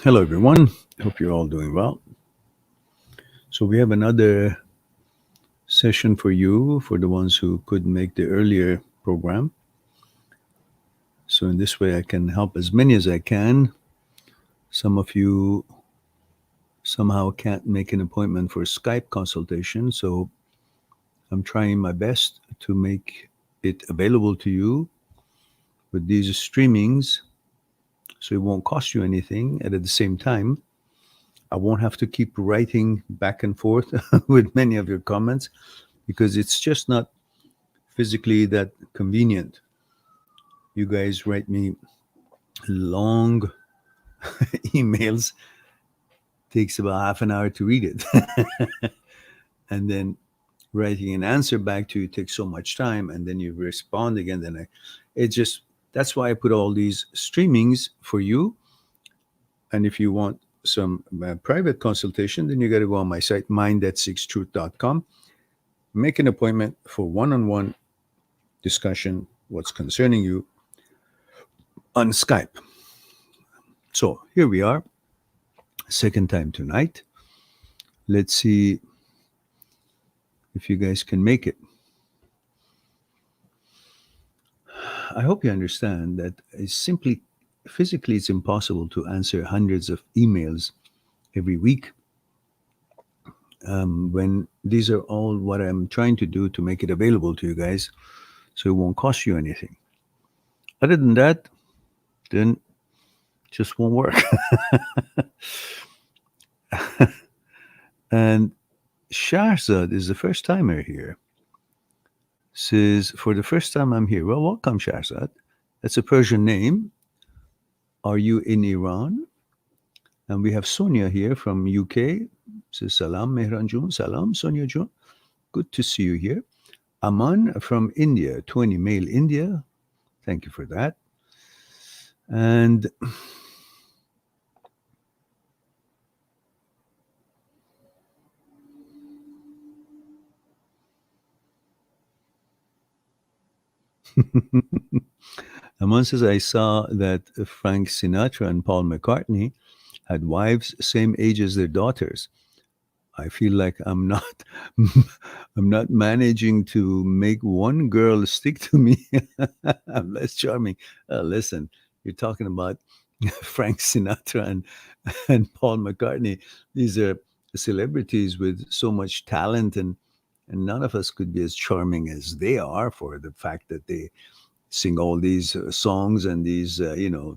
Hello, everyone. Hope you're all doing well. So, we have another session for you for the ones who couldn't make the earlier program. So, in this way, I can help as many as I can. Some of you somehow can't make an appointment for a Skype consultation. So, I'm trying my best to make it available to you with these streamings so it won't cost you anything. And at the same time, I won't have to keep writing back and forth with many of your comments because it's just not physically that convenient. You guys write me long emails, takes about half an hour to read it. And then writing an answer back to you takes so much time, and then you respond again. It just, that's why I put all these streamings for you. And if you want some private consultation, then you got to go on my site, mind@6truth.com. Make an appointment for one-on-one discussion, what's concerning you, on Skype. So here we are, second time tonight. Let's see if you guys can make it. I hope you understand that it's simply, physically, it's impossible to answer hundreds of emails every week. When these are all what I'm trying to do to make it available to you guys so it won't cost you anything. Other than that, then just won't work. And Shahzad is the first timer here. Says, for the first time I'm here. Well, welcome, Shahzad. That's a Persian name. Are you in Iran? And we have Sonia here from UK. Says, Salam, Mehran Jun. Salam, Sonia Jun. Good to see you here. Aman from India, 20 male India. Thank you for that. And Aman says, I saw that Frank Sinatra and Paul McCartney had wives same age as their daughters. I feel like I'm not I'm not managing to make one girl stick to me. I'm less charming. Listen, you're talking about Frank Sinatra and Paul McCartney. These are celebrities with so much talent, and none of us could be as charming as they are for the fact that they sing all these songs and these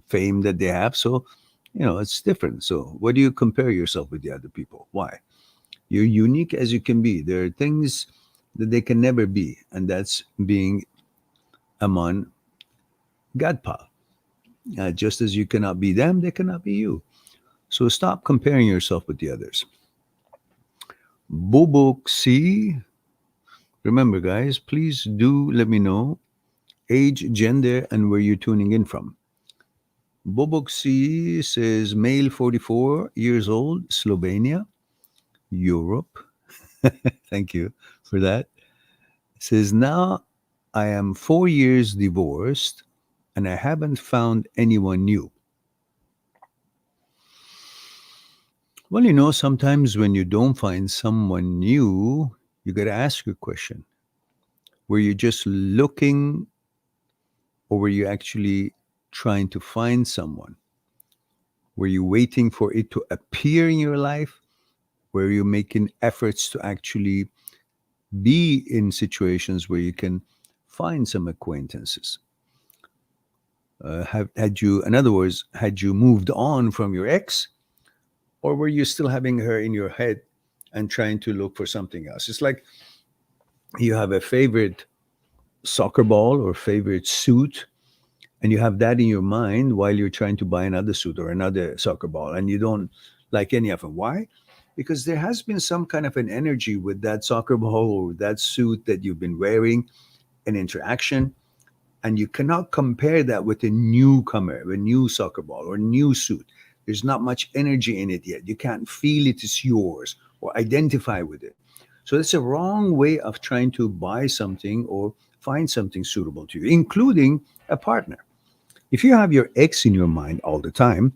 fame that they have. So it's different. So what do you compare yourself with the other people? Why? You're unique as you can be. There are things that they can never be, and that's being Aman Gadpal. Just as you cannot be them, they cannot be you. So stop comparing yourself with the others. Bobok C. Remember, guys, please do let me know age, gender, and where you're tuning in from. Bobok C says male, 44 years old, Slovenia, Europe. Thank you for that. Says, now I am 4 years divorced and I haven't found anyone new. Well, sometimes when you don't find someone new, you got to ask your question. Were you just looking, or were you actually trying to find someone? Were you waiting for it to appear in your life? Were you making efforts to actually be in situations where you can find some acquaintances? In other words, had you moved on from your ex, or were you still having her in your head and trying to look for something else? It's like you have a favorite soccer ball or favorite suit, and you have that in your mind while you're trying to buy another suit or another soccer ball, and you don't like any of them. Why? Because there has been some kind of an energy with that soccer ball or that suit that you've been wearing, an interaction, and you cannot compare that with a newcomer, a new soccer ball or new suit. There's not much energy in it yet. You can't feel it is yours or identify with it. So that's a wrong way of trying to buy something or find something suitable to you, including a partner. If you have your ex in your mind all the time,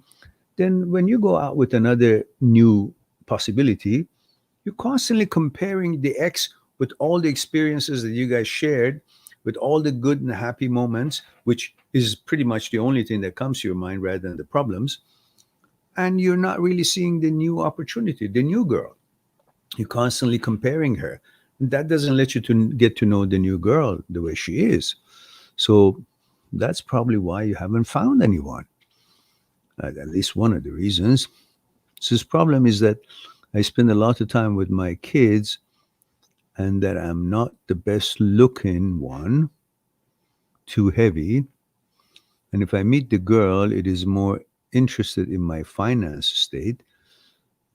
then when you go out with another new possibility, you're constantly comparing the ex with all the experiences that you guys shared, with all the good and happy moments, which is pretty much the only thing that comes to your mind rather than the problems. And you're not really seeing the new opportunity, the new girl. You're constantly comparing her. That doesn't let you to get to know the new girl the way she is. So that's probably why you haven't found anyone. At least one of the reasons. So his problem is that I spend a lot of time with my kids and that I'm not the best looking one, too heavy. And if I meet the girl, it is more interested in my finance state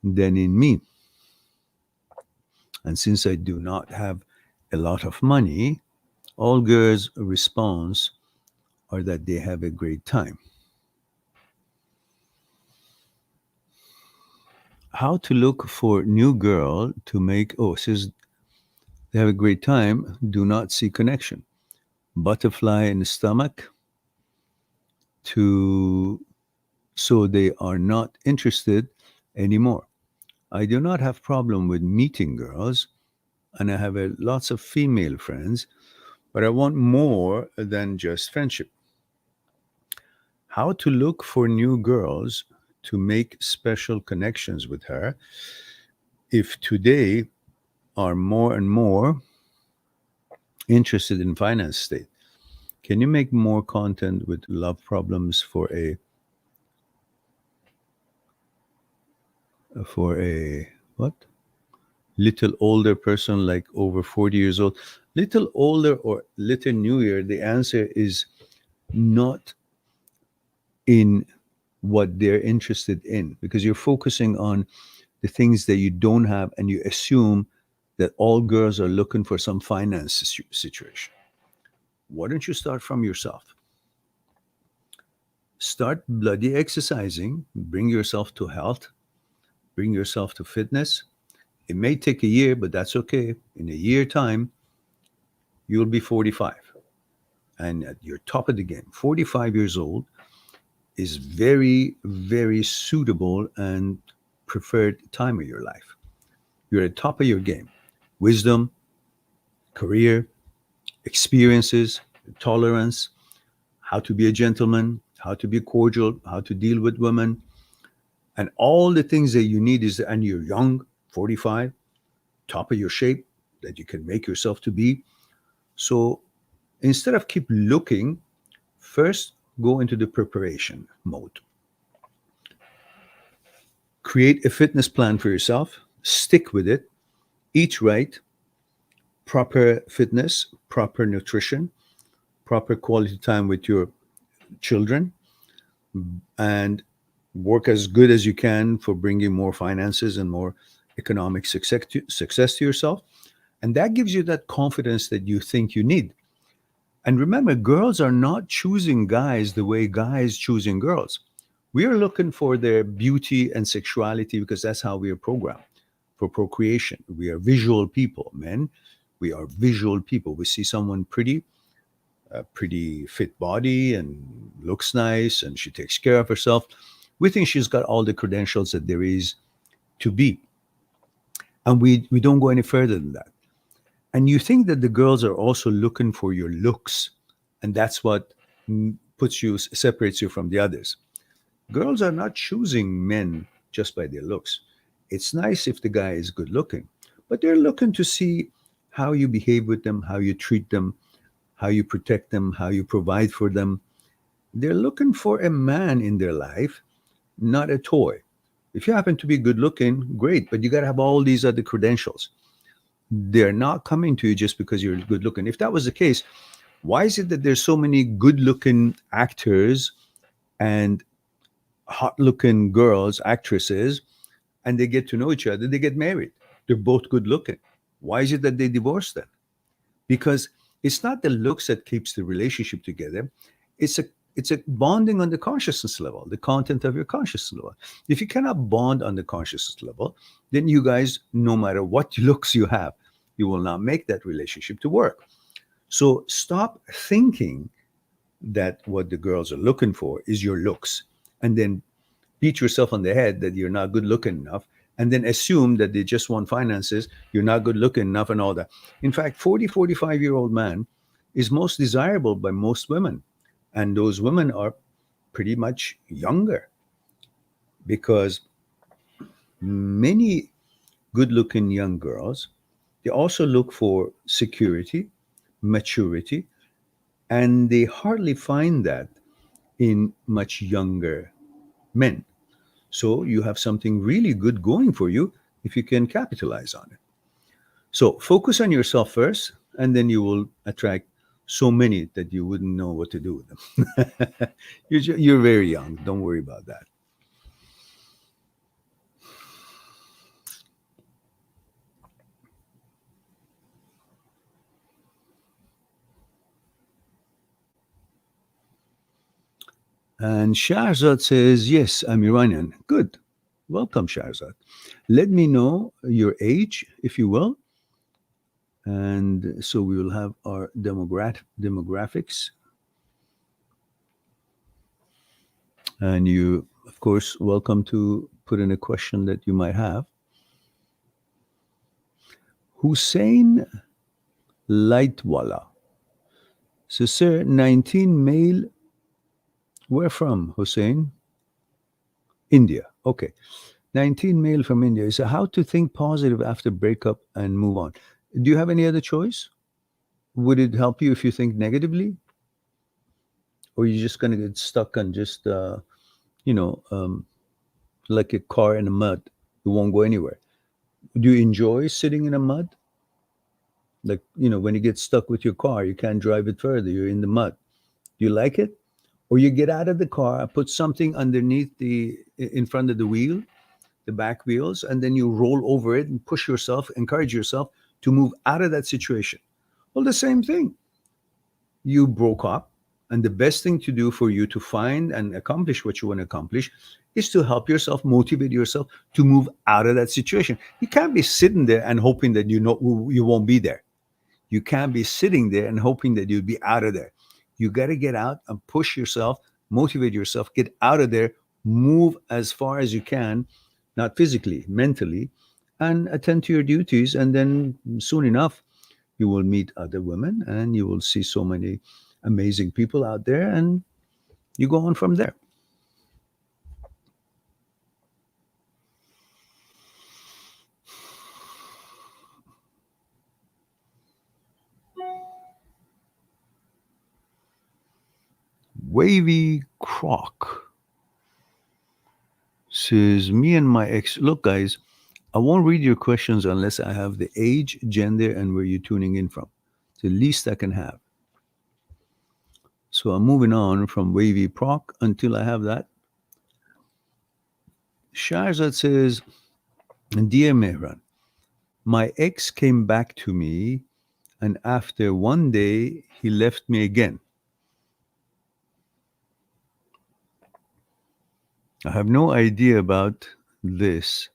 than in me. And since I do not have a lot of money, all girls' response are that they have a great time. How to look for new girl to make, oh, says they have a great time, do not see connection. Butterfly in the stomach to so they are not interested anymore. I do not have problem with meeting girls and I have lots of female friends, but I want more than just friendship. How to look for new girls to make special connections with her if today are more and more interested in finance state. Can you make more content with love problems for a what? Little older person like over 40 years old? Little older or little newer, the answer is not in what they're interested in because you're focusing on the things that you don't have and you assume that all girls are looking for some finance situation. Why don't you start from yourself? Start bloody exercising, bring yourself to health, bring yourself to fitness. It may take a year, but that's okay. In a year time, you'll be 45 and at your top of the game. 45 years old is very, very suitable and preferred time of your life. You're at the top of your game. Wisdom, career, experiences, tolerance, how to be a gentleman, how to be cordial, how to deal with women, and all the things that you need is, and you're young, 45, top of your shape that you can make yourself to be. So instead of keep looking, first go into the preparation mode. Create a fitness plan for yourself, stick with it, eat right, proper fitness, proper nutrition, proper quality time with your children, and work as good as you can for bringing more finances and more economic success to yourself. And that gives you that confidence that you think you need. And remember, girls are not choosing guys the way guys choosing girls. We are looking for their beauty and sexuality because that's how we are programmed for procreation. We are visual people, men. We are visual people. We see someone pretty, a pretty fit body and looks nice and she takes care of herself. We think she's got all the credentials that there is to be. And we don't go any further than that. And you think that the girls are also looking for your looks. And that's what separates you from the others. Girls are not choosing men just by their looks. It's nice if the guy is good looking, but they're looking to see how you behave with them, how you treat them, how you protect them, how you provide for them. They're looking for a man in their life, not a toy. If you happen to be good looking, great, but you got to have all these other credentials. They're not coming to you just because you're good looking. If that was the case, why is it that there's so many good looking actors and hot looking girls, actresses, and they get to know each other, they get married? They're both good looking. Why is it that they divorce them? Because it's not the looks that keeps the relationship together. It's a bonding on the consciousness level, the content of your consciousness level. If you cannot bond on the consciousness level, then you guys, no matter what looks you have, you will not make that relationship to work. So stop thinking that what the girls are looking for is your looks, and then beat yourself on the head that you're not good looking enough, and then assume that they just want finances, you're not good looking enough, and all that. In fact, 45-year-old man is most desirable by most women. And those women are pretty much younger, because many good looking young girls, they also look for security, maturity, and they hardly find that in much younger men. So you have something really good going for you if you can capitalize on it. So focus on yourself first, and then you will attract so many that you wouldn't know what to do with them. You're very young. Don't worry about that. And Shahzad says, yes, I'm Iranian. Good. Welcome, Shahzad. Let me know your age, if you will. And so we will have our demographics. And you, of course, welcome to put in a question that you might have. Hussein Lightwala. So, sir, 19 male. Where from, Hussein? India. Okay. 19 male from India. So, how to think positive after breakup and move on? Do you have any other choice? Would it help you if you think negatively? Or are you just going to get stuck on just, you know, like a car in the mud? You won't go anywhere. Do you enjoy sitting in the mud? Like, when you get stuck with your car, you can't drive it further. You're in the mud. Do you like it? Or you get out of the car, put something underneath in front of the wheel, the back wheels, and then you roll over it and push yourself, encourage yourself to move out of that situation. Well, the same thing. You broke up, and the best thing to do for you to find and accomplish what you want to accomplish is to help yourself, motivate yourself to move out of that situation. You can't be sitting there and hoping that you won't be there. You can't be sitting there and hoping that you'll be out of there. You got to get out and push yourself, motivate yourself, get out of there, move as far as you can, not physically, mentally, and attend to your duties. And then soon enough, you will meet other women and you will see so many amazing people out there, and you go on from there. Wavy Croc says, me and my ex. Look, guys, I won't read your questions unless I have the age, gender, and where you're tuning in from. It's the least I can have. So I'm moving on from Wavy Proc until I have that. Shahzad says, dear Mehran, my ex came back to me, and after one day, he left me again. I have no idea about this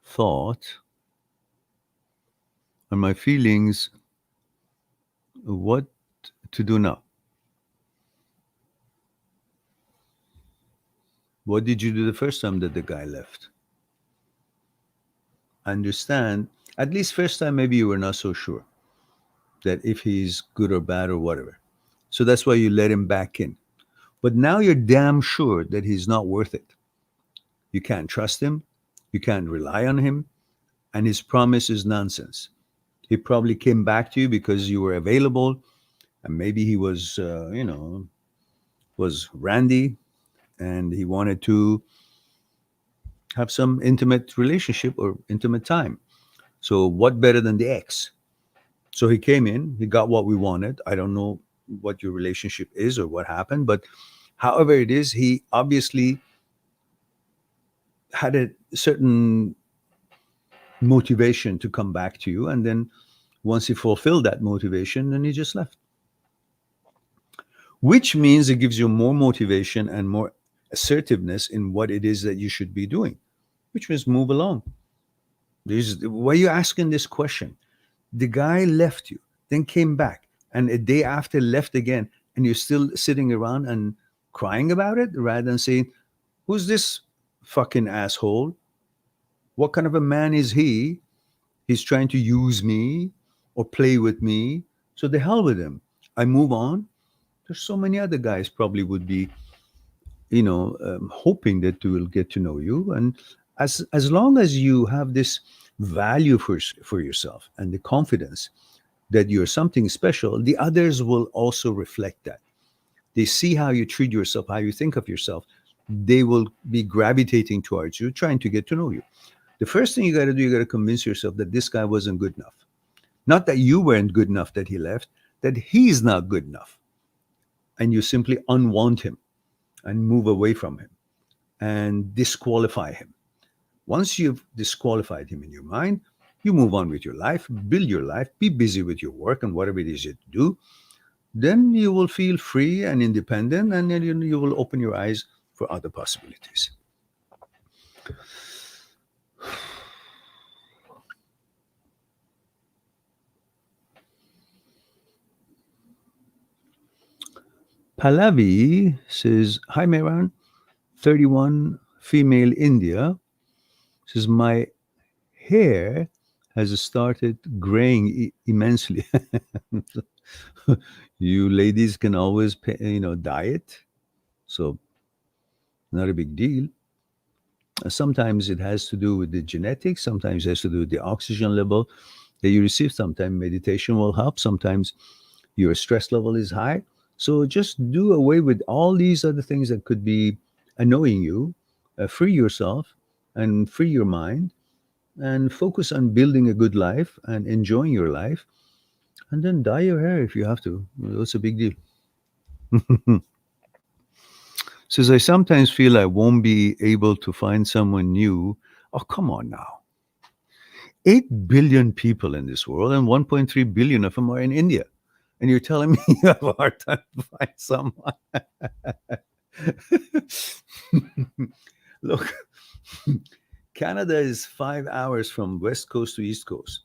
thought and my feelings. What to do now? What did you do the first time that the guy left? Understand, at least first time, maybe you were not so sure that if he's good or bad or whatever. So that's why you let him back in. But now you're damn sure that he's not worth it. You can't trust him. You can't rely on him. And his promise is nonsense. He probably came back to you because you were available. And maybe he was, was randy and he wanted to have some intimate relationship or intimate time. So what better than the ex? So he came in, he got what we wanted. I don't know what your relationship is or what happened, but however it is, he obviously had a certain motivation to come back to you. And then once he fulfilled that motivation, then he just left. Which means it gives you more motivation and more assertiveness in what it is that you should be doing, which means move along. Why are you asking this question? The guy left you, then came back, and a day after left again, and you're still sitting around and crying about it rather than saying, Who's this fucking asshole? What kind of a man is he? He's trying to use me or play with me. So the hell with him. I move on. There's so many other guys probably would be, hoping that they will get to know you. And as long as you have this value for yourself and the confidence that you're something special, the others will also reflect that. They see how you treat yourself, how you think of yourself. They will be gravitating towards you, trying to get to know you. The first thing you got to do, you got to convince yourself that this guy wasn't good enough. Not that you weren't good enough that he left, that he's not good enough. And you simply unwant him and move away from him and disqualify him. Once you've disqualified him in your mind, you move on with your life, build your life, be busy with your work and whatever it is you do. Then you will feel free and independent, and then you will open your eyes for other possibilities. Pallavi says, "Hi, Mehran, 31, female, India." Says, "My hair has started graying immensely." You ladies can always, dye it. So, not a big deal. Sometimes it has to do with the genetics. Sometimes it has to do with the oxygen level that you receive. Sometimes meditation will help. Sometimes your stress level is high. So just do away with all these other things that could be annoying you. Free yourself and free your mind and focus on building a good life and enjoying your life. And then dye your hair if you have to. What's a big deal? Says, I sometimes feel I won't be able to find someone new. Oh, come on now. 8 billion people in this world, and 1.3 billion of them are in India. And you're telling me you have a hard time to find someone. Look, Canada is 5 hours from West Coast to East Coast.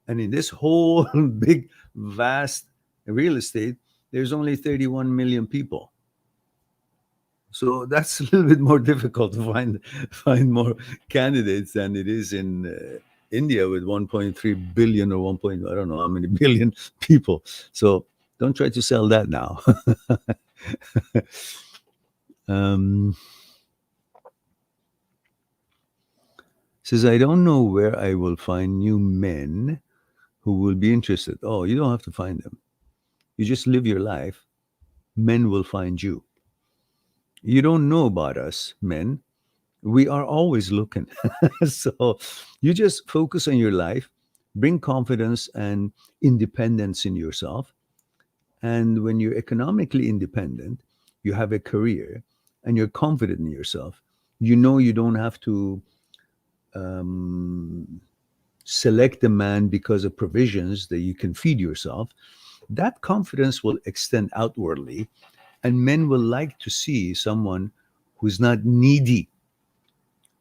And in this whole big, vast real estate, there's only 31 million people. So that's a little bit more difficult to find more candidates than it is in India with 1.3 billion or 1. I don't know how many billion people. So don't try to sell that now. Says, I don't know where I will find new men who will be interested. Oh, you don't have to find them. You just live your life. Men will find you. You don't know about us, men. We are always looking. So you just focus on your life, bring confidence and independence in yourself. And when you're economically independent, you have a career and you're confident in yourself, you know you don't have to select a man because of provisions that you can feed yourself. That confidence will extend outwardly, and men will like to see someone who's not needy.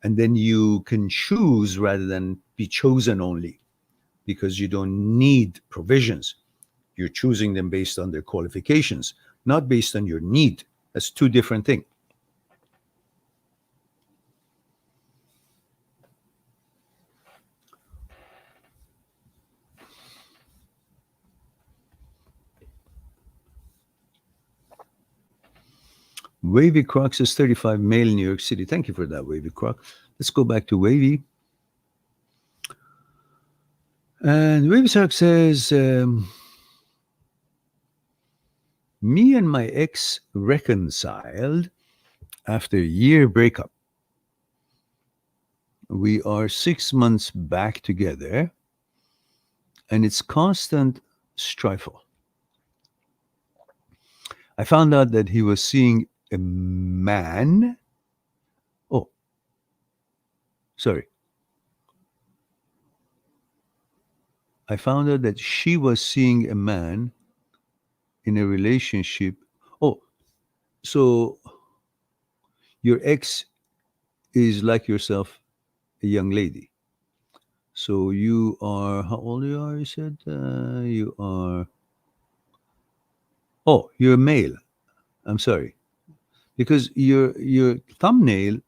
And then you can choose rather than be chosen only, because you don't need provisions. You're choosing them based on their qualifications, not based on your need. That's two different things. Wavy Croc says 35, male, New York City. Thank you for that, Wavy Croc. Let's go back to Wavy. And Wavy Croc says, me and my ex reconciled after a year breakup. We are 6 months back together, and it's constant strife. I found out that he was seeing a man. Oh, sorry. I found out that she was seeing a man in a relationship. Oh, so your ex is like yourself, a young lady. So you are, how old you are, you said? You are, oh, you're a male. I'm sorry. Because your thumbnail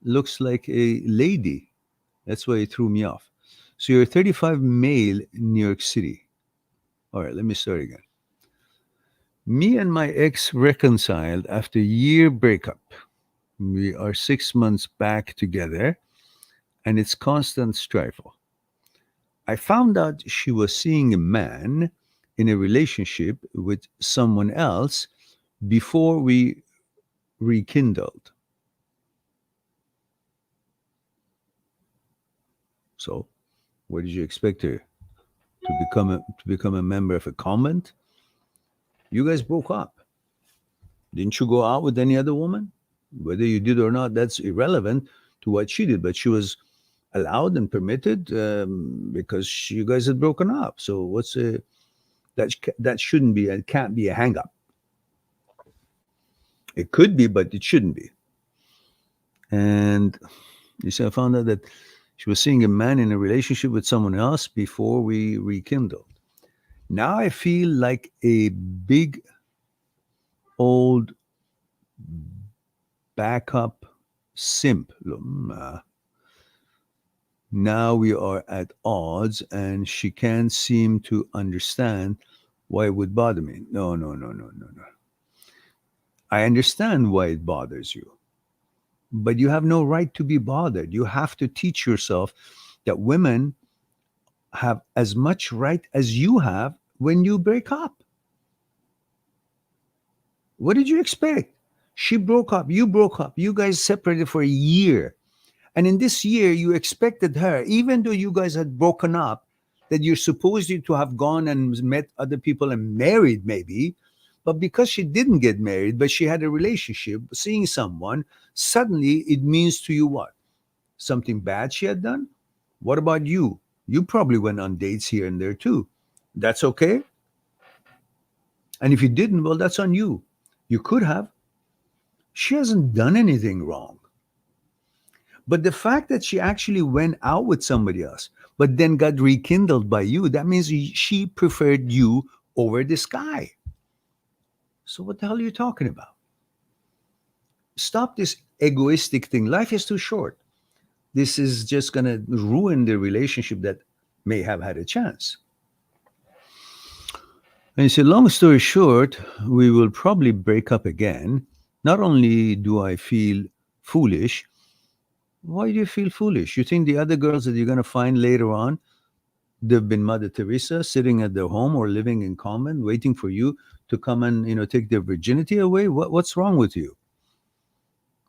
looks like a lady. That's why it threw me off. So you're 35 male in New York City. All right, let me start again. Me and my ex reconciled after year breakup. We are 6 months back together, and it's constant strife. I found out she was seeing a man in a relationship with someone else before we rekindled. So, what did you expect her to become a member of a convent? You guys broke up. Didn't you go out with any other woman? Whether you did or not, that's irrelevant to what she did. But she was allowed and permitted because you guys had broken up. So that shouldn't be and can't be a hang up. It could be, but it shouldn't be. And you see, I found out that she was seeing a man in a relationship with someone else before we rekindled. Now I feel like a big old backup simp. Now we are at odds, and she can't seem to understand why it would bother me. No, no, no, no, no, no. I understand why it bothers you, but you have no right to be bothered. You have to teach yourself that women have as much right as you have when you break up. What did you expect? She broke up, you guys separated for a year. And in this year, you expected her, even though you guys had broken up, that you're supposed to have gone and met other people and married, maybe. But because she didn't get married, but she had a relationship, seeing someone, suddenly it means to you what? Something bad she had done? What about you? You probably went on dates here and there too. That's okay. And if you didn't, well, that's on you. You could have. She hasn't done anything wrong. But the fact that she actually went out with somebody else, but then got rekindled by you, that means she preferred you over this guy. So what the hell are you talking about? Stop this egoistic thing. Life is too short. This is just going to ruin the relationship that may have had a chance. And you say, long story short, we will probably break up again. Not only do I feel foolish, why do you feel foolish? You think the other girls that you're going to find later on, they've been Mother Teresa sitting at their home or living in convent waiting for you to come and take their virginity away? What's wrong with you?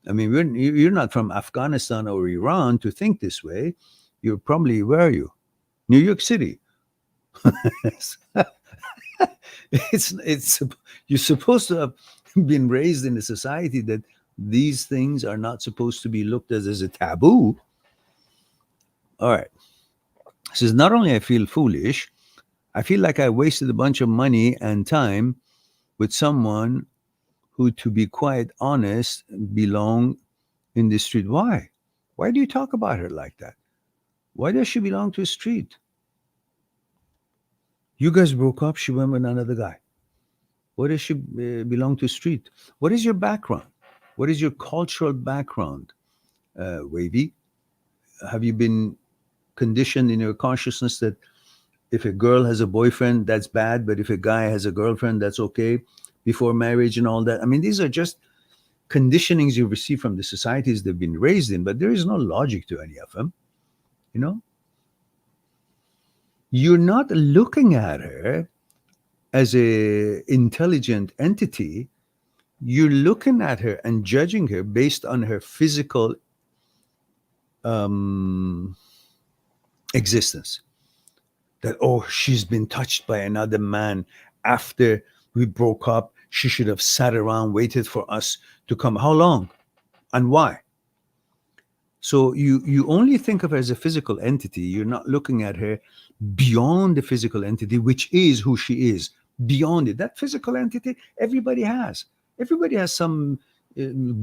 I mean, you're not from Afghanistan or Iran to think this way. You're probably, where are you? New York City. it's you're supposed to have been raised in a society that these things are not supposed to be looked at as a taboo. All right. It says, not only I feel foolish, I feel like I wasted a bunch of money and time with someone who, to be quite honest, belong in the street. Why? Why do you talk about her like that? Why does she belong to a street? You guys broke up, she went with another guy. Why does she belong to a street? What is your background? What is your cultural background, Wavy? Have you been conditioned in your consciousness that if a girl has a boyfriend, that's bad, but if a guy has a girlfriend, that's okay before marriage and all that? I mean, these are just conditionings you receive from the societies they've been raised in, but there is no logic to any of them. You're not looking at her as a intelligent entity. You're looking at her and judging her based on her physical existence. That, oh, she's been touched by another man after we broke up. She should have sat around, waited for us to come. How long? And why? So you only think of her as a physical entity. You're not looking at her beyond the physical entity, which is who she is. Beyond it, that physical entity, everybody has. Everybody has some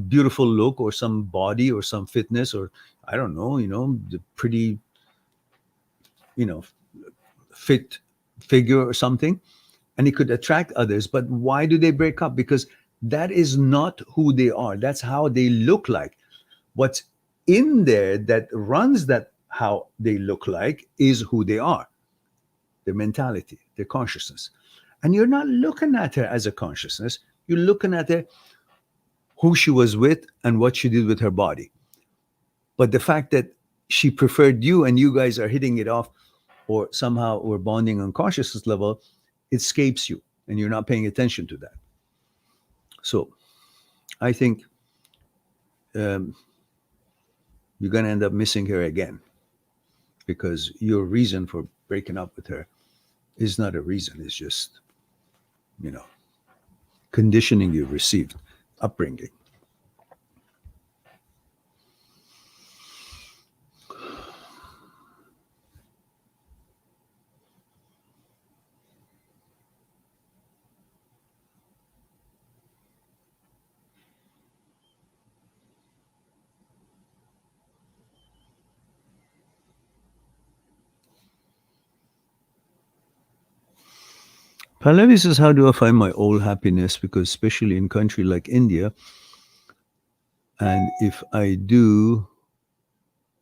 beautiful look or some body or some fitness or, I don't know, the pretty, fit figure or something. And it could attract others. But why do they break up? Because that is not who they are. That's how they look like. What's in there that runs that how they look like is who they are, their mentality, their consciousness. And you're not looking at her as a consciousness. You're looking at her who she was with and what she did with her body. But the fact that she preferred you and you guys are hitting it off or somehow we're bonding on consciousness level, it escapes you and you're not paying attention to that. So I think you're going to end up missing her again because your reason for breaking up with her is not a reason. It's just, conditioning you've received, upbringing. Pallavi says, how do I find my old happiness? Because especially in country like India, and if I do,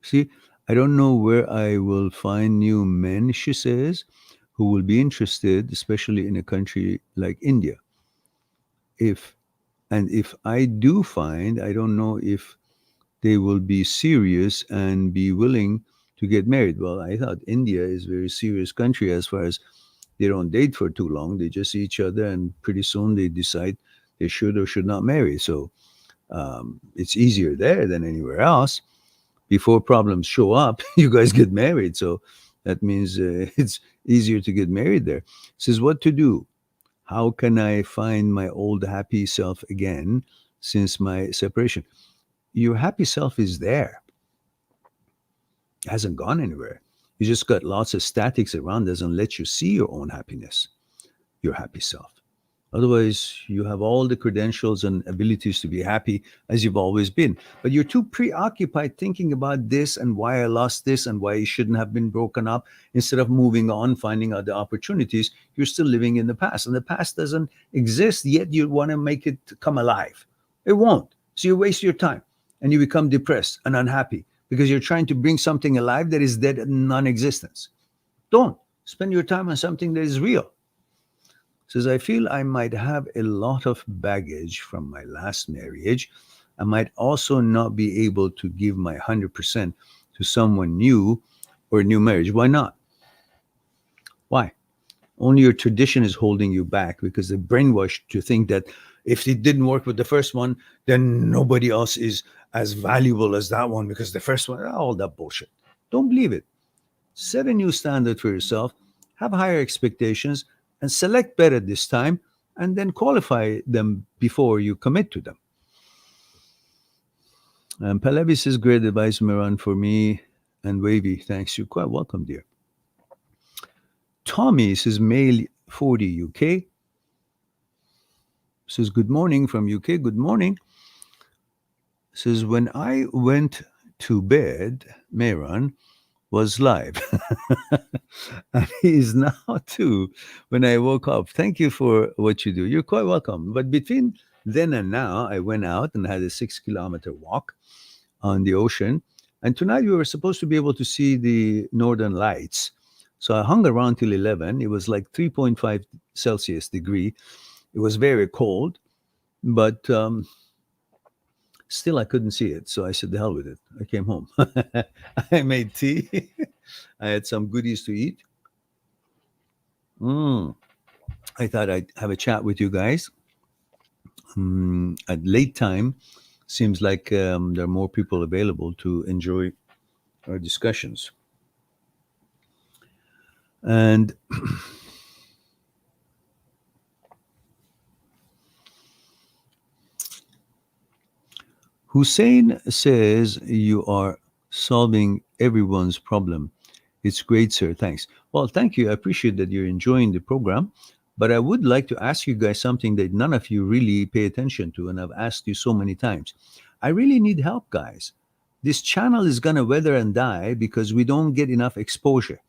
see, I don't know where I will find new men, she says, who will be interested, especially in a country like India. If I do find, I don't know if they will be serious and be willing to get married. Well, I thought India is a very serious country as far as they don't date for too long. They just see each other and pretty soon they decide they should or should not marry. So it's easier there than anywhere else. Before problems show up, you guys get married. So that means it's easier to get married there. Says what to do. How can I find my old happy self again since my separation? Your happy self is there. It hasn't gone anywhere. You just got lots of statics around, doesn't let you see your own happiness, your happy self. Otherwise, you have all the credentials and abilities to be happy as you've always been. But you're too preoccupied thinking about this and why I lost this and why it shouldn't have been broken up. Instead of moving on, finding other opportunities, you're still living in the past. And the past doesn't exist, yet you want to make it come alive. It won't. So you waste your time and you become depressed and unhappy because you're trying to bring something alive that is dead and non-existence. Don't. Spend your time on something that is real. Says, I feel I might have a lot of baggage from my last marriage. I might also not be able to give my 100% to someone new or a new marriage. Why not? Why? Only your tradition is holding you back because they're brainwashed to think that if it didn't work with the first one, then nobody else is as valuable as that one because the first one, all that bullshit. Don't believe it. Set a new standard for yourself, have higher expectations, and select better this time, and then qualify them before you commit to them. And Pallavi says, great advice, Miran, for me and Wavy. Thanks. You're quite welcome, dear. Tommy says, male 40 UK. Says, good morning from UK. Good morning. Says, when I went to bed, Miran was live. And he is now too when I woke up. Thank you for what you do. You're quite welcome. But between then and now, I went out and had a 6-kilometer walk on the ocean. And tonight we were supposed to be able to see the northern lights. So I hung around till 11. It was like 3.5 Celsius degree. It was very cold, but still I couldn't see it. So I said, the hell with it. I came home. I made tea. I had some goodies to eat. I thought I'd have a chat with you guys. At late time, seems like there are more people available to enjoy our discussions. And Hussein says you are solving everyone's problem. It's great, sir. Thanks. Well, thank you. I appreciate that you're enjoying the program. But I would like to ask you guys something that none of you really pay attention to, and I've asked you so many times. I really need help, guys. This channel is going to wither and die because we don't get enough exposure.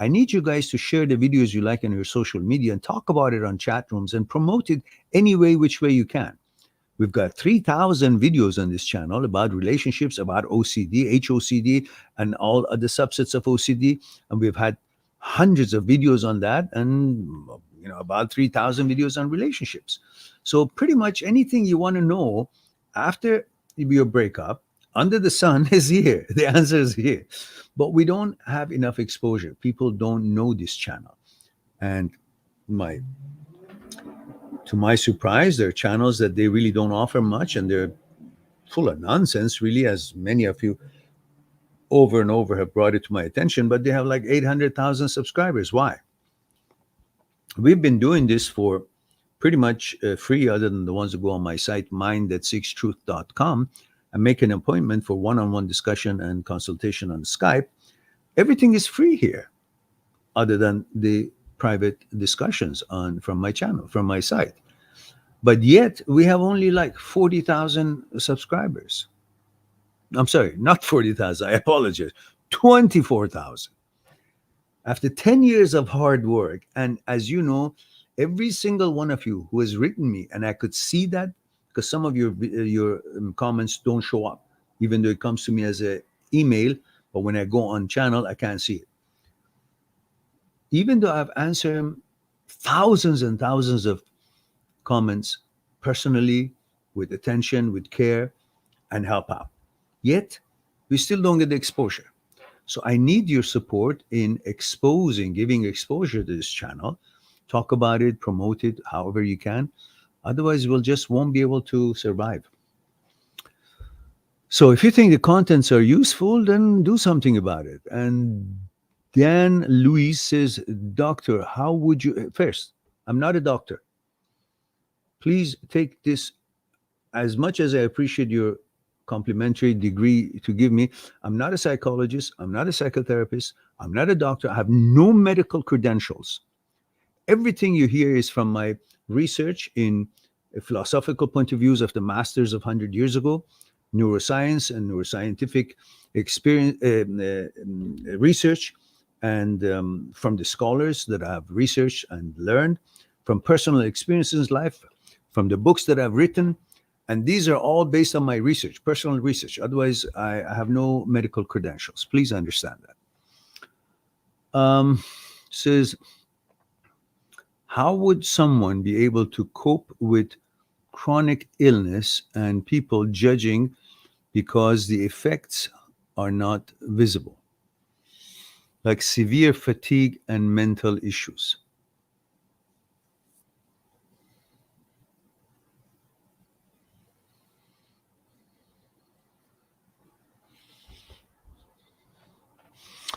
I need you guys to share the videos you like on your social media and talk about it on chat rooms and promote it any way, which way you can. We've got 3,000 videos on this channel about relationships, about OCD, HOCD, and all other subsets of OCD. And we've had hundreds of videos on that, and about 3,000 videos on relationships. So pretty much anything you want to know after your breakup under the sun is here. The answer is here. But we don't have enough exposure. People don't know this channel. And to my surprise, there are channels that they really don't offer much, and they're full of nonsense, really, as many of you over and over have brought it to my attention, but they have like 800,000 subscribers. Why? We've been doing this for pretty much free, other than the ones that go on my site, mind@seekstruth.com, and make an appointment for one-on-one discussion and consultation on Skype. Everything is free here, other than the private discussions from my channel, from my site. But yet we have only like 40,000 subscribers. I'm sorry, not 40,000. I apologize. 24,000. After 10 years of hard work, and as you know, every single one of you who has written me, and I could see that because some of your comments don't show up, even though it comes to me as an email, but when I go on channel, I can't see it. Even though I've answered thousands and thousands of comments personally, with attention, with care, and help out, yet we still don't get the exposure. So I need your support in giving exposure to this channel. Talk about it, promote it, however you can. Otherwise, we'll just won't be able to survive. So if you think the contents are useful, then do something about it. And Dan Luis says, Doctor, how would you... First, I'm not a doctor. Please take this, as much as I appreciate your complimentary degree to give me. I'm not a psychologist. I'm not a psychotherapist. I'm not a doctor. I have no medical credentials. Everything you hear is from my research in a philosophical point of views of the masters of 100 years ago, neuroscience and neuroscientific experience, research, and from the scholars that I have researched and learned, from personal experiences in life, from the books that I've written. And these are all based on my research, personal research. Otherwise, I have no medical credentials. Please understand that. Says, how would someone be able to cope with chronic illness and people judging because the effects are not visible, like severe fatigue and mental issues?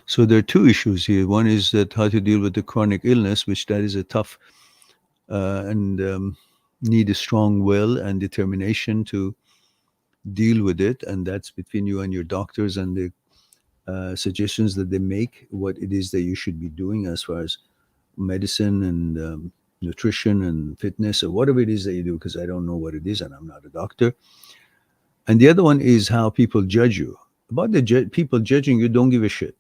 So there are two issues here. One is that how to deal with the chronic illness, which that is a tough and need a strong will and determination to deal with it. And that's between you and your doctors and the suggestions that they make, what it is that you should be doing as far as medicine and nutrition and fitness, or whatever it is that you do, because I don't know what it is and I'm not a doctor. And the other one is how people judge you. About the people judging you, don't give a shit.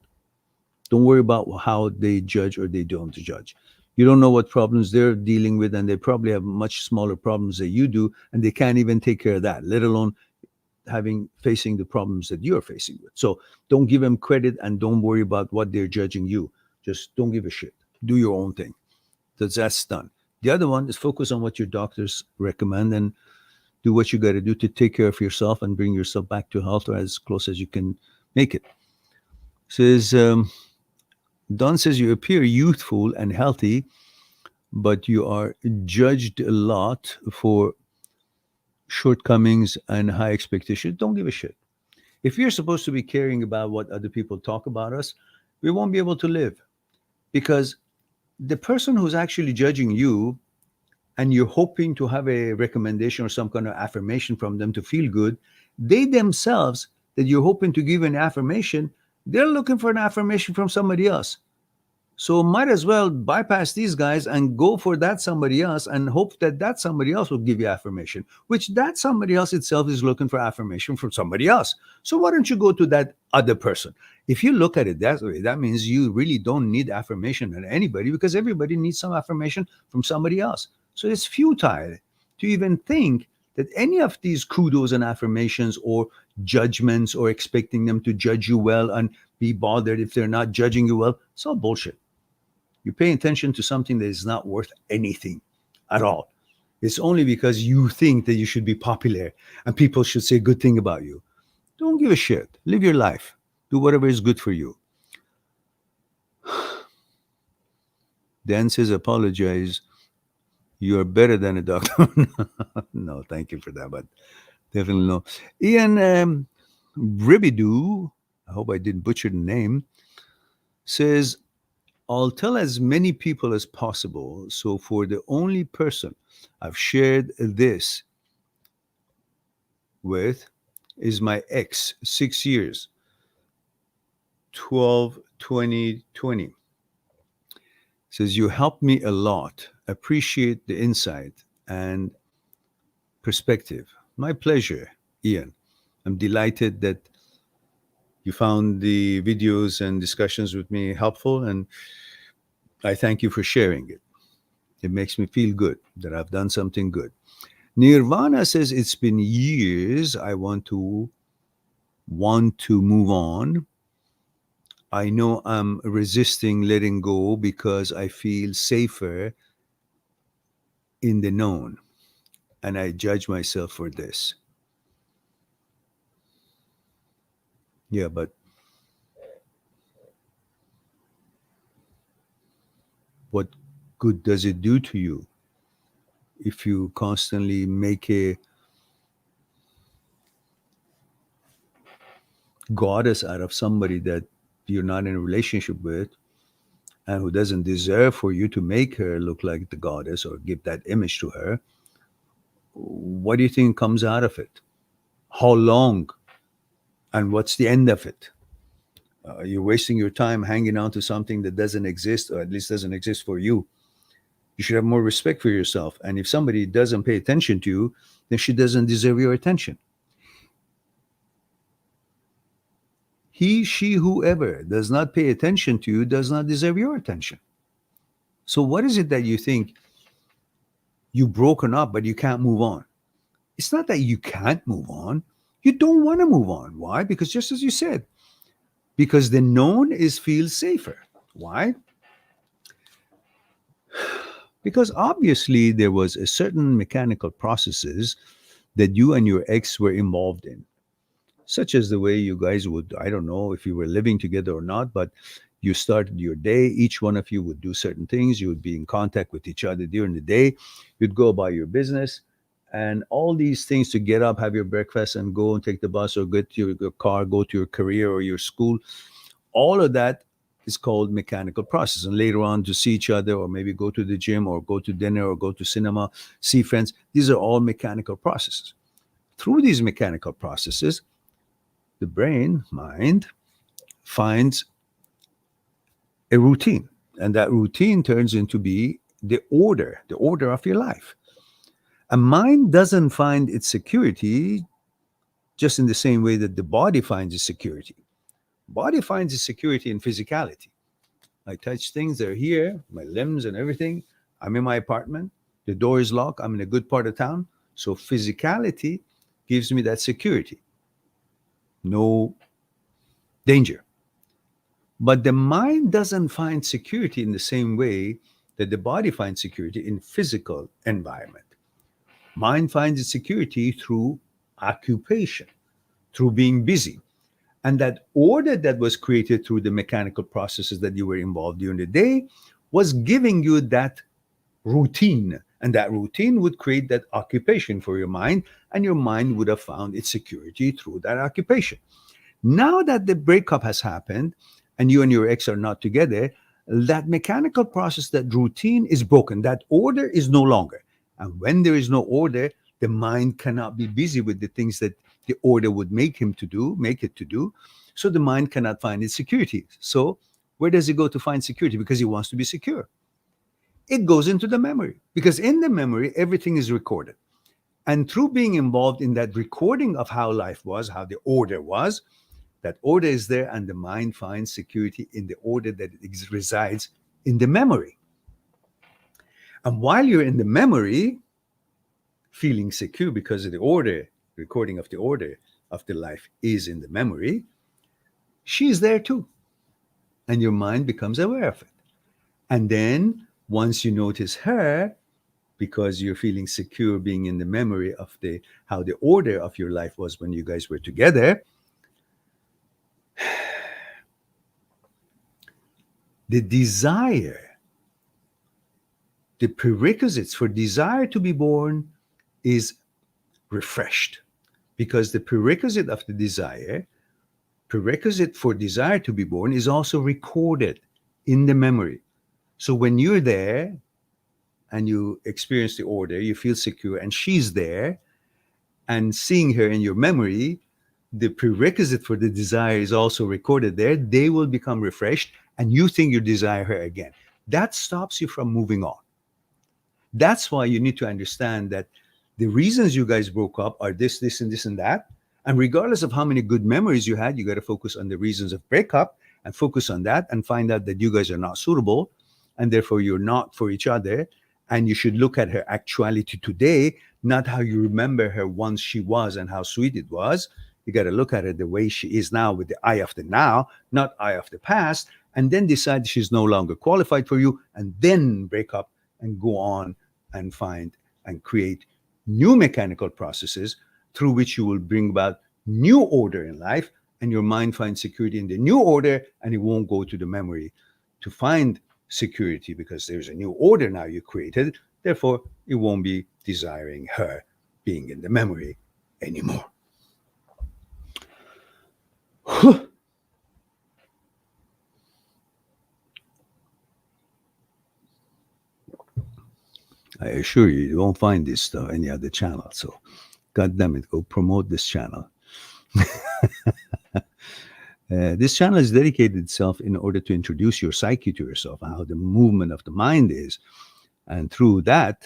Don't worry about how they judge or they don't judge. You don't know what problems they're dealing with, and they probably have much smaller problems than you do, and they can't even take care of that, let alone facing the problems that you're facing with. So don't give them credit and don't worry about what they're judging you. Just don't give a shit. Do your own thing. That's done. The other one is focus on what your doctors recommend and do what you got to do to take care of yourself and bring yourself back to health, or as close as you can make it. Says, Don says, you appear youthful and healthy, but you are judged a lot for shortcomings and high expectations. Don't give a shit. If you're supposed to be caring about what other people talk about us, we won't be able to live, because the person who's actually judging you and you're hoping to have a recommendation or some kind of affirmation from them to feel good, they themselves that you're hoping to give an affirmation, they're looking for an affirmation from somebody else. So might as well bypass these guys and go for that somebody else and hope that somebody else will give you affirmation, which that somebody else itself is looking for affirmation from somebody else. So why don't you go to that other person? If you look at it that way, that means you really don't need affirmation from anybody, because everybody needs some affirmation from somebody else. So it's futile to even think that any of these kudos and affirmations or judgments or expecting them to judge you well and be bothered if they're not judging you well, it's all bullshit. You're paying attention to something that is not worth anything at all. It's only because you think that you should be popular and people should say good thing about you. Don't give a shit. Live your life. Do whatever is good for you. Dan says, apologize. You're better than a doctor. No, thank you for that, but definitely no. Ian Ribidoo, I hope I didn't butcher the name, says, I'll tell as many people as possible. So for the only person I've shared this with is my ex, 6 years, 12/20/20. Says, you helped me a lot. Appreciate the insight and perspective. My pleasure, Ian. I'm delighted that you found the videos and discussions with me helpful, and I thank you for sharing it. It makes me feel good that I've done something good. Nirvana says, it's been years. I want to move on. I know I'm resisting letting go because I feel safer in the known, and I judge myself for this. Yeah, but what good does it do to you if you constantly make a goddess out of somebody that you're not in a relationship with and who doesn't deserve for you to make her look like the goddess or give that image to her? What do you think comes out of it? How long? And what's the end of it? You're wasting your time hanging on to something that doesn't exist, or at least doesn't exist for you. You should have more respect for yourself. And if somebody doesn't pay attention to you, then she doesn't deserve your attention. He, she, whoever does not pay attention to you does not deserve your attention. So what is it that you think you've broken up, but you can't move on? It's not that you can't move on. You don't want to move on. Why? Because just as you said, because the known feels safer. Why? Because obviously there was a certain mechanical processes that you and your ex were involved in, such as the way you guys would, I don't know if you were living together or not, but you started your day. Each one of you would do certain things. You would be in contact with each other during the day. You'd go about your business. And all these things to get up, have your breakfast, and go and take the bus or get to your car, go to your career or your school. All of that is called mechanical process. And later on to see each other, or maybe go to the gym or go to dinner or go to cinema, see friends. These are all mechanical processes. Through these mechanical processes, the brain, mind, finds a routine. And that routine turns into be the order of your life. A mind doesn't find its security just in the same way that the body finds its security. Body finds its security in physicality. I touch things, they're here, my limbs and everything. I'm in my apartment. The door is locked. I'm in a good part of town. So physicality gives me that security. No danger. But the mind doesn't find security in the same way that the body finds security in physical environment. Mind finds its security through occupation, through being busy. And that order that was created through the mechanical processes that you were involved during the day was giving you that routine. And that routine would create that occupation for your mind, and your mind would have found its security through that occupation. Now that the breakup has happened and you and your ex are not together, that mechanical process, that routine is broken. That order is no longer. And when there is no order, the mind cannot be busy with the things that the order would make it to do. So the mind cannot find its security. So where does it go to find security? Because it wants to be secure. It goes into the memory, because in the memory, everything is recorded. And through being involved in that recording of how life was, how the order was, that order is there, and the mind finds security in the order that it resides in the memory. And while you're in the memory, feeling secure because of the order, recording of the order of the life is in the memory, she's there too. And your mind becomes aware of it. And then once you notice her, because you're feeling secure being in the memory of the how the order of your life was when you guys were together, the desire, the prerequisites for desire to be born is refreshed, because the prerequisite of the prerequisite for desire to be born is also recorded in the memory. So when you're there and you experience the order, you feel secure, and she's there, and seeing her in your memory, the prerequisite for the desire is also recorded there. They will become refreshed, and you think you desire her again. That stops you from moving on. That's why you need to understand that the reasons you guys broke up are this, and this, and that. And regardless of how many good memories you had, you got to focus on the reasons of breakup and focus on that and find out that you guys are not suitable and therefore you're not for each other. And you should look at her actuality today, not how you remember her once she was and how sweet it was. You got to look at her the way she is now with the eye of the now, not eye of the past, and then decide she's no longer qualified for you, and then break up and go on and find and create new mechanical processes through which you will bring about new order in life, and your mind finds security in the new order, and it won't go to the memory to find security because there's a new order now you created. Therefore, it won't be desiring her being in the memory anymore. I assure you, you won't find this stuff any other channel. So, God damn it, go promote this channel. This channel is dedicated itself in order to introduce your psyche to yourself and how the movement of the mind is. And through that,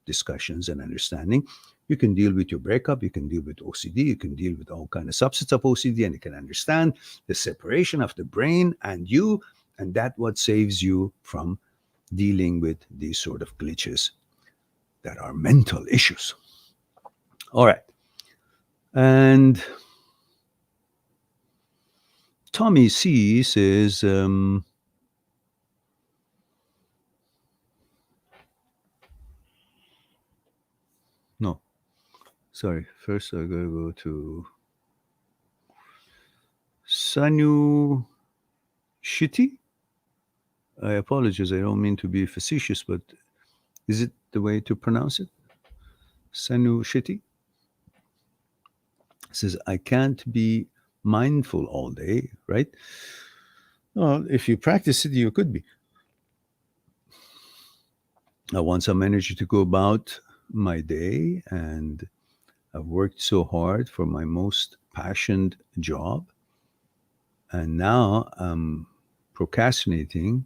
discussions and understanding, you can deal with your breakup, you can deal with OCD, you can deal with all kinds of subsets of OCD, and you can understand the separation of the brain and you, and that what saves you from dealing with these sort of glitches that are mental issues. All right. And Tommy C says, no, sorry. First, I gotta go to Sanu Shitty. I apologize. I don't mean to be facetious, but is it the way to pronounce it? Sanu Shitty says, I can't be mindful all day, right? Well, if you practice it, you could be. I want some energy to go about my day, and I've worked so hard for my most passionate job, and now I'm procrastinating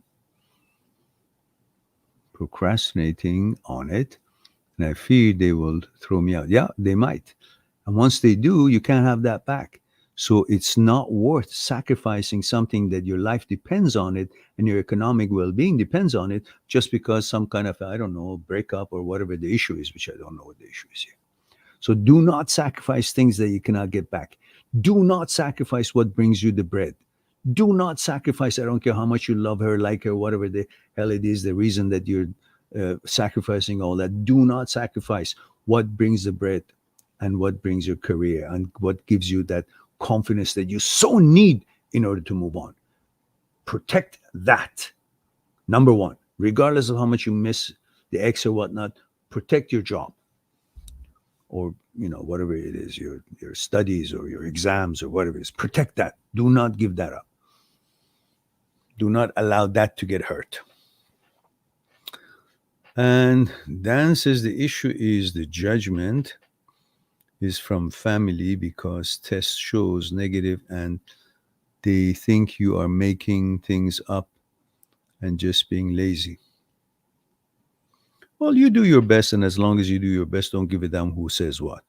on it, and I fear they will throw me out. Yeah, they might. And once they do, you can't have that back. So it's not worth sacrificing something that your life depends on it and your economic well-being depends on it just because some kind of, I don't know, breakup or whatever the issue is, which I don't know what the issue is here. So do not sacrifice things that you cannot get back. Do not sacrifice what brings you the bread. Do not sacrifice, I don't care how much you love her, like her, whatever the hell it is, the reason that you're sacrificing all that. Do not sacrifice what brings the bread and what brings your career and what gives you that confidence that you so need in order to move on. Protect that. Number one, regardless of how much you miss the ex or whatnot, protect your job or, you know, whatever it is, your studies or your exams or whatever it is. Protect that. Do not give that up. Do not allow that to get hurt. And Dan says the issue is the judgment is from family because test shows negative and they think you are making things up and just being lazy. Well, you do your best, and as long as you do your best, don't give a damn who says what.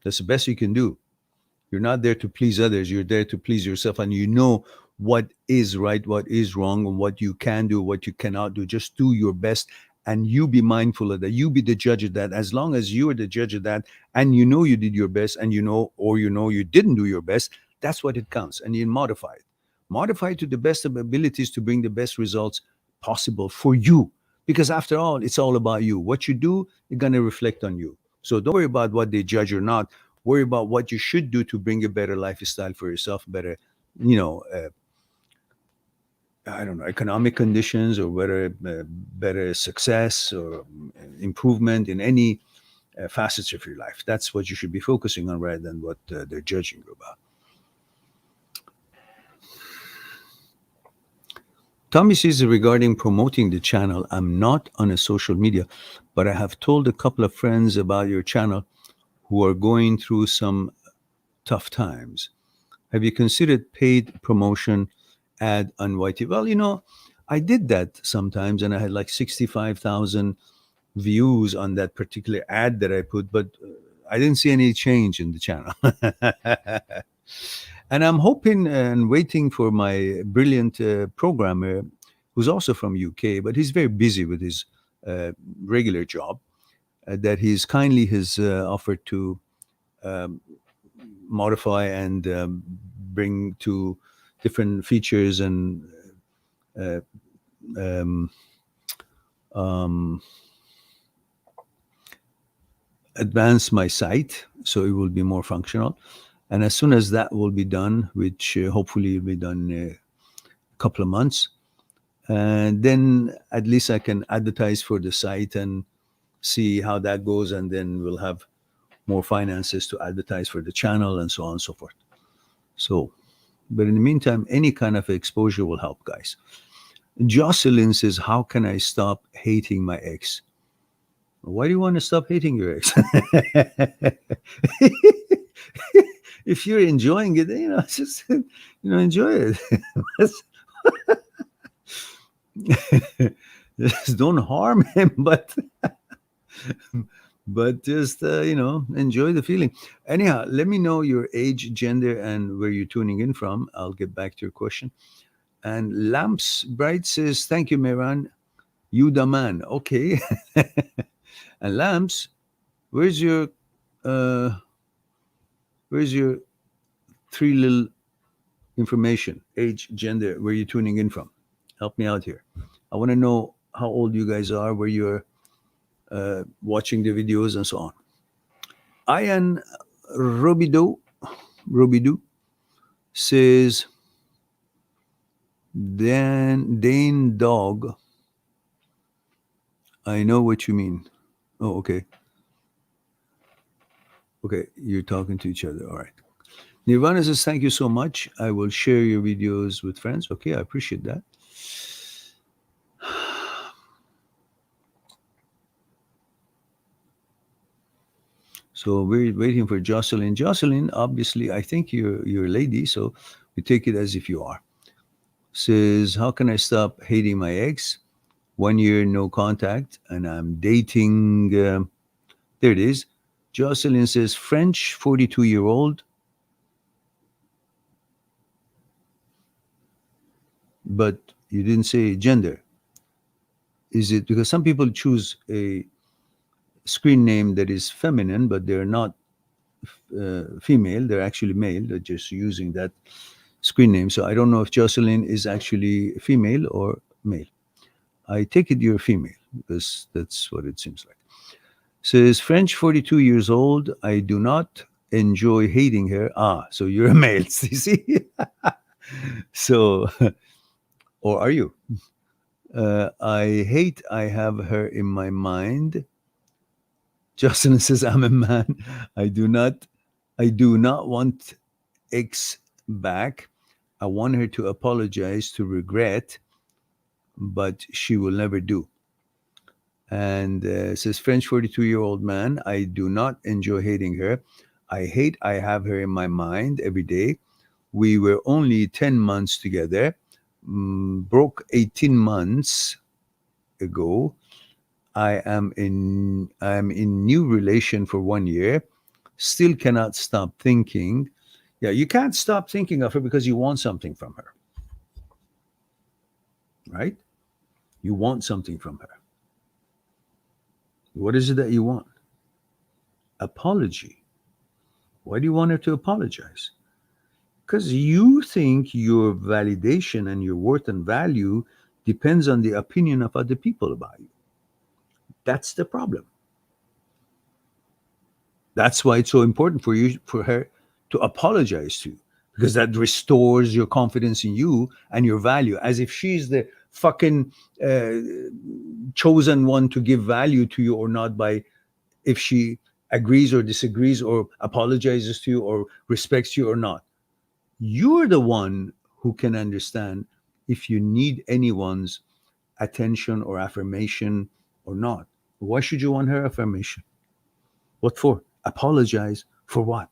That's the best you can do. You're not there to please others. You're there to please yourself, and you know what is right, what is wrong, and what you can do, what you cannot do. Just do your best and you be mindful of that. You be the judge of that. As long as you are the judge of that, and you know you did your best, and you know, or you know you didn't do your best, that's what it counts. And you modify it. Modify it to the best of abilities to bring the best results possible for you. Because after all, it's all about you. What you do, you're going to reflect on you. So don't worry about what they judge or not. Worry about what you should do to bring a better lifestyle for yourself, better, you know, I don't know, economic conditions, or whether better success or improvement in any facets of your life. That's what you should be focusing on rather than what they're judging you about. Tommy says regarding promoting the channel, I'm not on a social media, but I have told a couple of friends about your channel who are going through some tough times. Have you considered paid promotion ad on YT? Well, you know, I did that sometimes, and I had like 65,000 views on that particular ad that I put, but I didn't see any change in the channel. And I'm hoping and waiting for my brilliant programmer, who's also from UK, but he's very busy with his uh, regular job, that he's kindly has offered to um, modify and bring to different features and uh, um, um, advance my site so it will be more functional. And as soon as that will be done, which hopefully will be done in a couple of months, and then at least I can advertise for the site and see how that goes, and then we'll have more finances to advertise for the channel and so on and so forth. So, but in the meantime, any kind of exposure will help, guys. Jocelyn says, "How can I stop hating my ex?" Why do you want to stop hating your ex? If you're enjoying it, you know, just enjoy it. Just don't harm him, but just enjoy the feeling. Anyhow, let me know your age, gender, and where you're tuning in from. I'll get back to your question. And Lamps Bright says, "Thank you, Mehran. You the man." Okay. And Lamps, where's your uh where's your three little information? Age, gender, where you're tuning in from. Help me out here. I want to know how old you guys are, where you're watching the videos, and so on. Ian Robidoux says, Dane Dog, I know what you mean. Oh, okay. Okay, you're talking to each other. All right. Nirvana says, thank you so much. I will share your videos with friends. Okay, I appreciate that. So we're waiting for Jocelyn. Jocelyn, obviously, I think you're a lady, so we take it as if you are. Says, how can I stop hating my ex? 1 year no contact, and I'm dating. There it is. Jocelyn says, French, 42-year-old, but you didn't say gender. Is it because some people choose a screen name that is feminine, but they're not female, they're actually male, they're just using that screen name. So I don't know if Jocelyn is actually female or male. I take it you're female because that's what it seems like. Says French, 42 years old. I do not enjoy hating her. Ah, so you're a male. You see? So, or are you? I have her in my mind. Justin says, I'm a man. I do not, I do not want X back. I want her to apologize, to regret, but she will never do. And says French 42-year-old man, I do not enjoy hating her. I have her in my mind every day. We were only 10 months together, broke 18 months ago. I am in new relation for 1 year. Still cannot stop thinking. Yeah, you can't stop thinking of her because you want something from her. Right? You want something from her. What is it that you want? Apology. Why do you want her to apologize? Because you think your validation and your worth and value depends on the opinion of other people about you. That's the problem. That's why it's so important for her to apologize to you, because that restores your confidence in you and your value, as if she's the fucking uh, chosen one to give value to you or not, by if she agrees or disagrees or apologizes to you or respects you or not. You're the one who can understand if you need anyone's attention or affirmation or not. Why should you want her affirmation? What for? Apologize for what?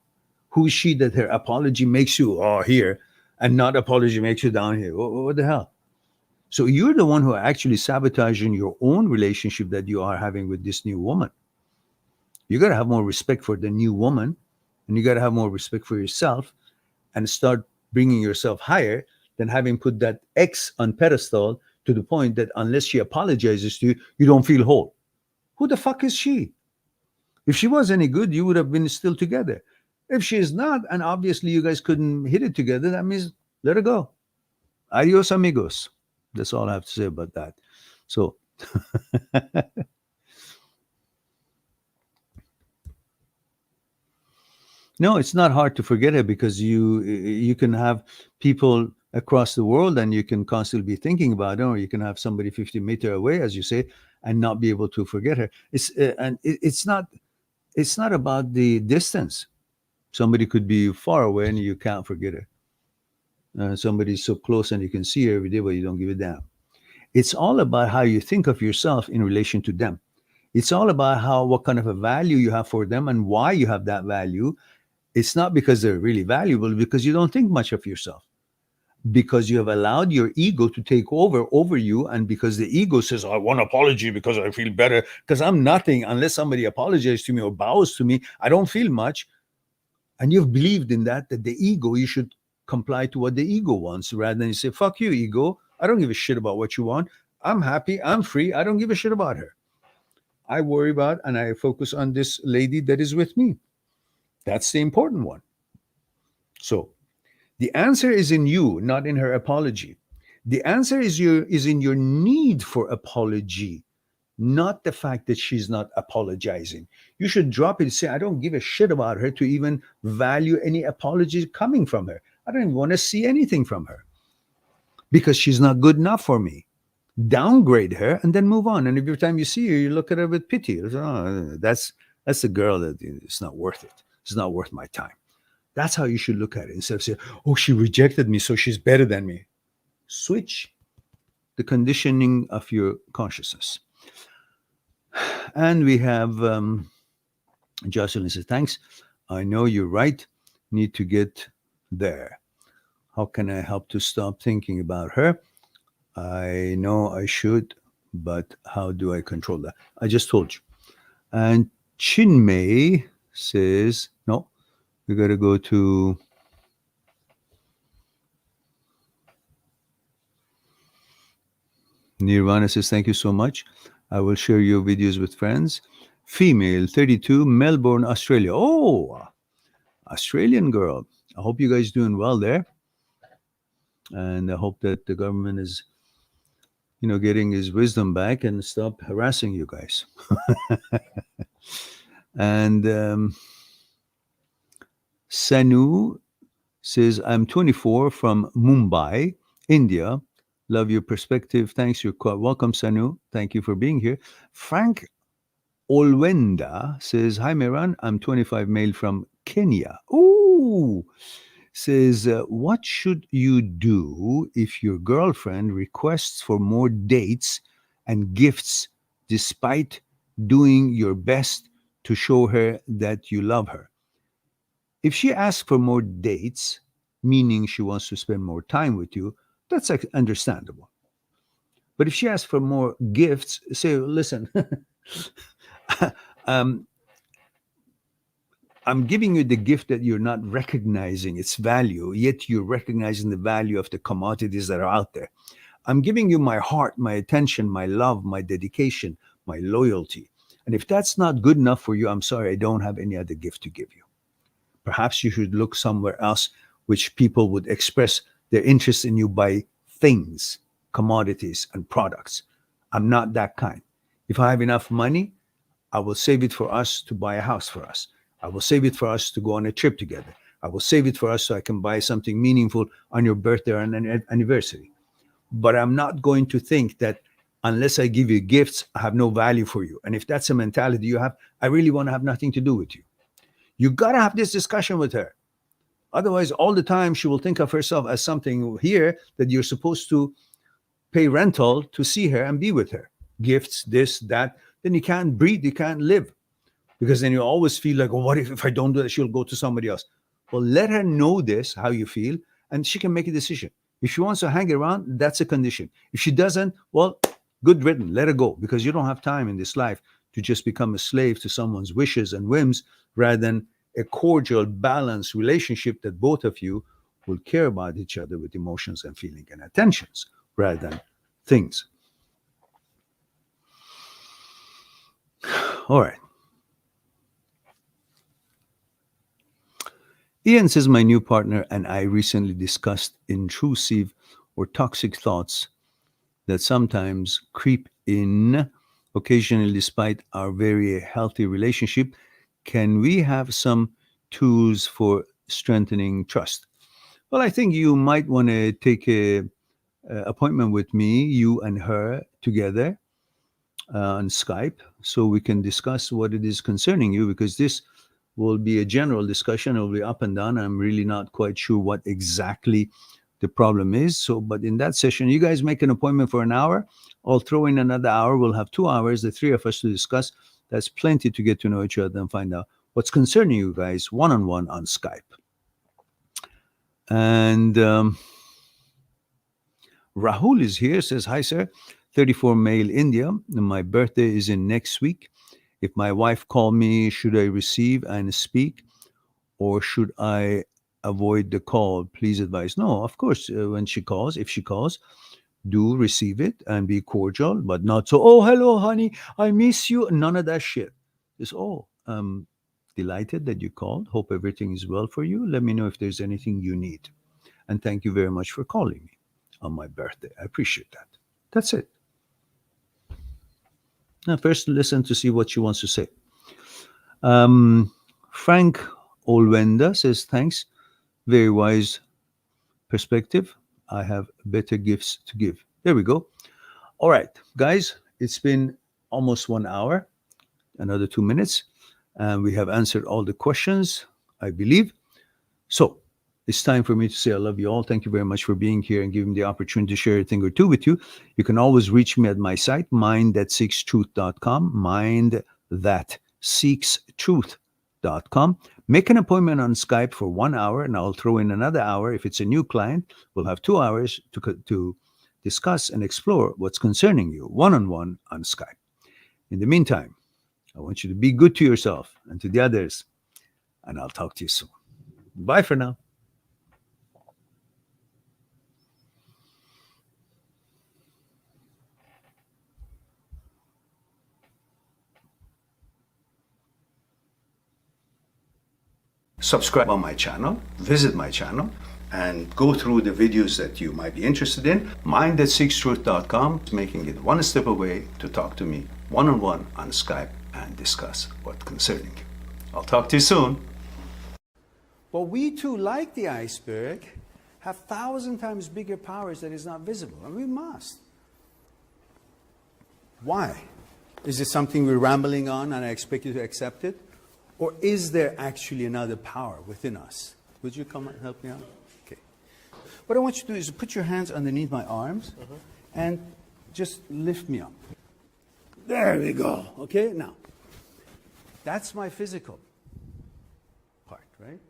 Who is she that her apology makes you here and not apology makes you down here? What the hell? So you're the one who are actually sabotaging your own relationship that you are having with this new woman. You got to have more respect for the new woman, and you got to have more respect for yourself and start bringing yourself higher than having put that X on pedestal to the point that unless she apologizes to you, you don't feel whole. Who the fuck is she? If she was any good, you would have been still together. If she is not, and obviously you guys couldn't hit it together, that means let her go. Adios, amigos. That's all I have to say about that. So, no, it's not hard to forget her, because you can have people across the world and you can constantly be thinking about her, or you can have somebody 50 meters away, as you say, and not be able to forget her. It's not about the distance. Somebody could be far away and you can't forget her. Somebody's so close and you can see her every day, but you don't give a damn. It's all about how you think of yourself in relation to them. It's all about what kind of a value you have for them and why you have that value. It's not because they're really valuable, because you don't think much of yourself, because you have allowed your ego to take over you, and because the ego says, I want apology because I feel better, because I'm nothing unless somebody apologizes to me or bows to me. I don't feel much. And you've believed in that the ego, you should comply to what the ego wants, rather than you say, fuck you, ego. I don't give a shit about what you want. I'm happy. I'm free. I don't give a shit about her. I worry about and I focus on this lady that is with me. That's the important one. So the answer is in you, not in her apology. The answer is in your need for apology, not the fact that she's not apologizing. You should drop it and say, I don't give a shit about her to even value any apology coming from her. I don't even want to see anything from her because she's not good enough for me. Downgrade her and then move on. And every time you see her, you look at her with pity. Oh, that's the girl that it's not worth it. It's not worth my time. That's how you should look at it, instead of saying, oh, she rejected me, so she's better than me. Switch the conditioning of your consciousness. And we have Jocelyn says, thanks. I know you're right. Need to get there. How can I help to stop thinking about her? I know I should, but how do I control that? I just told you. And Chinmay says, no, we got to go to Nirvana says, thank you so much. I will share your videos with friends. Female, 32, Melbourne, Australia. Oh, Australian girl. I hope you guys doing well there. And I hope that the government is, getting his wisdom back and stop harassing you guys. And Sanu says, I'm 24 from Mumbai, India. Love your perspective. Thanks. You're quite welcome, Sanu. Thank you for being here. Frank Olwenda says, hi, Mehran. I'm 25, male from Kenya. Ooh. Says, what should you do if your girlfriend requests for more dates and gifts despite doing your best to show her that you love her? If she asks for more dates, meaning she wants to spend more time with you, that's understandable. But if she asks for more gifts, say, listen, I'm giving you the gift that you're not recognizing its value, yet you're recognizing the value of the commodities that are out there. I'm giving you my heart, my attention, my love, my dedication, my loyalty. And if that's not good enough for you, I'm sorry, I don't have any other gift to give you. Perhaps you should look somewhere else which people would express their interest in you by things, commodities, and products. I'm not that kind. If I have enough money, I will save it for us to buy a house for us. I will save it for us to go on a trip together. I will save it for us so I can buy something meaningful on your birthday or an anniversary. But I'm not going to think that unless I give you gifts, I have no value for you. And if that's a mentality you have, I really want to have nothing to do with you. You got to have this discussion with her. Otherwise, all the time, she will think of herself as something here that you're supposed to pay rental to see her and be with her. Gifts, this, that. Then you can't breathe, you can't live. Because then you always feel like, oh, what if I don't do that? She'll go to somebody else. Well, let her know this, how you feel, and she can make a decision. If she wants to hang around, that's a condition. If she doesn't, well, good written, let her go, because you don't have time in this life to just become a slave to someone's wishes and whims, rather than a cordial, balanced relationship that both of you will care about each other with emotions and feeling and attentions, rather than things. All right. Ian says, my new partner and I recently discussed intrusive or toxic thoughts that sometimes creep in occasionally despite our very healthy relationship. Can we have some tools for strengthening trust? Well, I think you might want to take a appointment with me, you and her together on Skype, so we can discuss what it is concerning you, because this will be a general discussion. It will be up and down. I'm really not quite sure what exactly the problem is. So, but in that session, you guys make an appointment for an hour. I'll throw in another hour. We'll have 2 hours, the three of us, to discuss. That's plenty to get to know each other and find out what's concerning you guys one-on-one on Skype. And Rahul is here, says, hi, sir. 34 male, India. My birthday is in next week. If my wife call me, should I receive and speak, or should I avoid the call? Please advise. No, of course, when she calls, if she calls, do receive it and be cordial, but not so, oh, hello, honey, I miss you. None of that shit. Just, oh, delighted that you called. Hope everything is well for you. Let me know if there's anything you need. And thank you very much for calling me on my birthday. I appreciate that. That's it. Now, first, listen to see what she wants to say. Frank Olwenda says, thanks. Very wise perspective. I have better gifts to give. There we go. All right, guys, it's been almost 1 hour, another 2 minutes, and we have answered all the questions, I believe. So it's time for me to say I love you all. Thank you very much for being here and giving me the opportunity to share a thing or two with you. You can always reach me at my site, mindthatseekstruth.com, mindthatseekstruth.com. Make an appointment on Skype for 1 hour, and I'll throw in another hour. If it's a new client, we'll have 2 hours to discuss and explore what's concerning you one-on-one on Skype. In the meantime, I want you to be good to yourself and to the others, and I'll talk to you soon. Bye for now. Subscribe on my channel, visit my channel, and go through the videos that you might be interested in. Mindthatseekstruth.com is making it one step away to talk to me one-on-one on Skype and discuss what's concerning you. I'll talk to you soon. But we too, like the iceberg, have 1,000 times bigger powers that is not visible, and we must. Why? Is it something we're rambling on and I expect you to accept it? Or is there actually another power within us? Would you come and help me out? Okay. What I want you to do is put your hands underneath my arms and just lift me up. There we go. Okay, now, that's my physical part, right?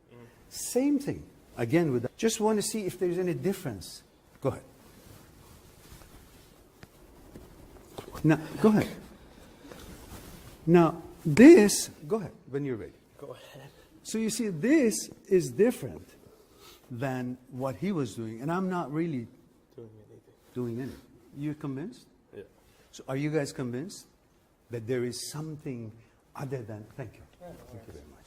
Same thing. Again, with that. Just want to see if there's any difference. Go ahead. Now, go ahead. Now, this, go ahead, when you're ready. Go ahead. So you see, this is different than what he was doing, and I'm not really doing anything. You convinced? Yeah. So are you guys convinced? that there is something other than. Thank you. Thank you very much.